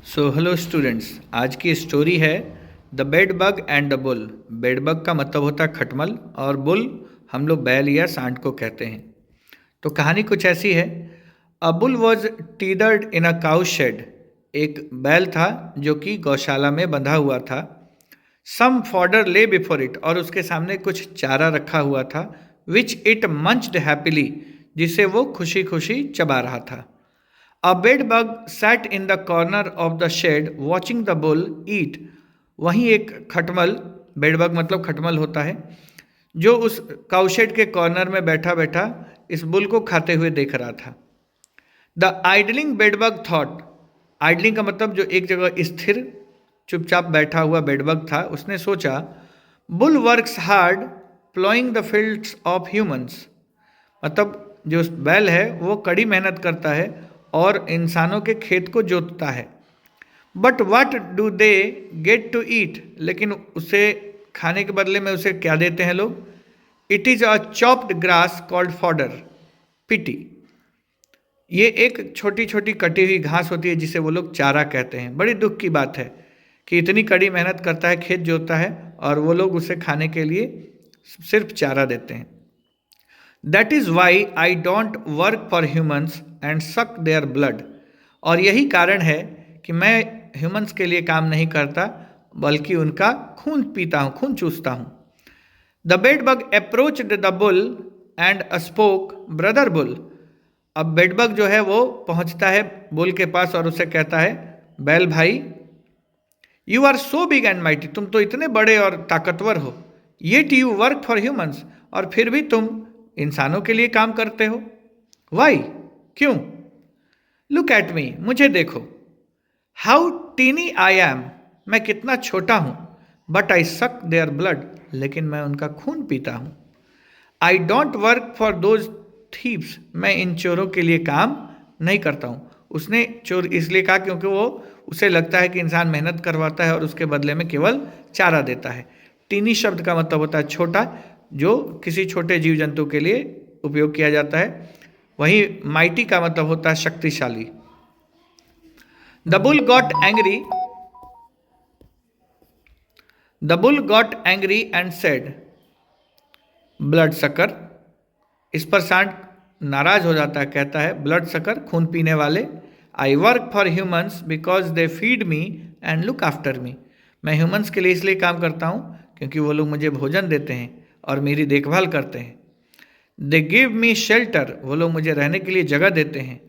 So hello students, आज की story है the bed bug and the bull. Bed bug का मतलब होता है खटमल और बुल हम लोग बैल या सांड को कहते हैं। तो कहानी कुछ ऐसी है। A bull was tethered in a cow shed. एक बैल था जो कि गौशाला में बंधा हुआ था। सम फॉडर ले बिफोर इट, और उसके सामने कुछ चारा रखा हुआ था। विच इट मंच्ड हैप्पीली, जिसे वो खुशी खुशी चबा रहा था। A bedbug sat in the corner of the shed watching the bull eat. वहीं एक खटमल, बेडबग मतलब खटमल होता है, जो उस काउशेड के कॉर्नर में बैठा बैठा इस बुल को खाते हुए देख रहा था। The idling bedbug thought. Idling का मतलब जो एक जगह स्थिर चुपचाप बैठा हुआ बेडबग था, उसने सोचा, bull works hard ploughing the fields of humans. मतलब जो बैल है वो कड़ी मेहनत करता है और इंसानों के खेत को जोतता है। But what do they get to eat, लेकिन उसे खाने के बदले में उसे क्या देते हैं लोग? It is a chopped grass called fodder, pity. ये एक छोटी छोटी कटी हुई घास होती है जिसे वो लोग चारा कहते हैं। बड़ी दुख की बात है कि इतनी कड़ी मेहनत करता है, खेत जोतता है, और वो लोग उसे खाने के लिए सिर्फ चारा देते हैं। That is Y I don't work for humans and सक देयर ब्लड। और यही कारण है कि मैं ह्यूमन्स के लिए काम नहीं करता, बल्कि उनका खून पीता हूँ, खून चूसता हूँ। The bedbug approached the bull and spoke, brother bull. अब बेडबग जो है वो पहुँचता है बुल के पास और उसे कहता है, बैल भाई, you are so big and mighty, तुम तो इतने बड़े और ताकतवर हो। Yet you work for humans, और फिर भी तुम इंसानों के लिए काम करते हो। वाई, क्यों? लुक एट मी, मुझे देखो। हाउ टीनी आई एम, मैं कितना छोटा हूं। बट आई सक देयर ब्लड, लेकिन मैं उनका खून पीता हूं। I don't work for those thieves, मैं इन चोरों के लिए काम नहीं करता हूं। उसने चोर इसलिए कहा क्योंकि वो उसे लगता है कि इंसान मेहनत करवाता है और उसके बदले में केवल चारा देता है। टीनी शब्द का मतलब होता है छोटा, जो किसी छोटे जीव जंतु के लिए उपयोग किया जाता है। वहीं माइटी का मतलब होता है शक्तिशाली। The bull got angry, the bull got angry and said, blood sucker. इस पर सांड नाराज हो जाता है, कहता है, ब्लड सकर, खून पीने वाले, I work for humans because they feed me and look after me. मैं ह्यूमन्स के लिए इसलिए काम करता हूँ क्योंकि वो लोग मुझे भोजन देते हैं और मेरी देखभाल करते हैं। दे गिव मी शेल्टर, वो लोग मुझे रहने के लिए जगह देते हैं।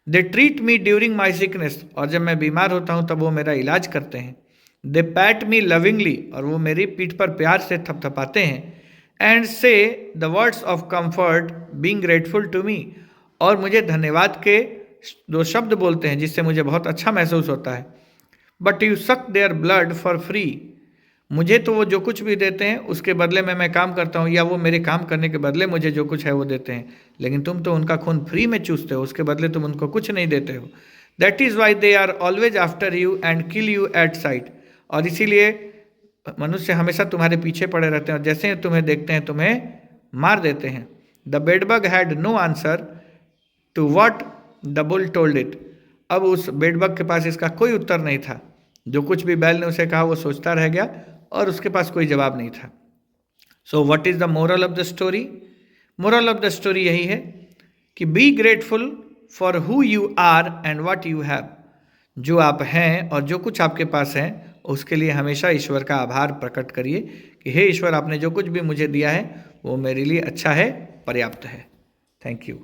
They treat me during my sickness, और जब मैं बीमार होता हूँ तब वो मेरा इलाज करते हैं। दे पैट मी लविंगली, और वो मेरी पीठ पर प्यार से थपथपाते हैं। And say the words of comfort being grateful to me, और मुझे धन्यवाद के दो शब्द बोलते हैं जिससे मुझे बहुत अच्छा महसूस होता है। बट यू सक देयर ब्लड फॉर फ्री, मुझे तो वो जो कुछ भी देते हैं उसके बदले में मैं काम करता हूँ, या वो मेरे काम करने के बदले मुझे जो कुछ है वो देते हैं, लेकिन तुम तो उनका खून फ्री में चूसते हो, उसके बदले तुम उनको कुछ नहीं देते हो। That is why they are always after you and kill you at sight, और इसीलिए मनुष्य हमेशा तुम्हारे पीछे पड़े रहते हैं और जैसे ही तुम्हें देखते हैं तुम्हें मार देते हैं। The bedbug had no answer to what the bull told it. अब उस बेडबग के पास इसका कोई उत्तर नहीं था। जो कुछ भी बैल ने उसे कहा वो सोचता रह गया और उसके पास कोई जवाब नहीं था। So what is the moral of the story? Moral of the story यही है कि be grateful for who you are and what you have. जो आप हैं और जो कुछ आपके पास है उसके लिए हमेशा ईश्वर का आभार प्रकट करिए कि हे ईश्वर, आपने जो कुछ भी मुझे दिया है वो मेरे लिए अच्छा है, पर्याप्त है। Thank you.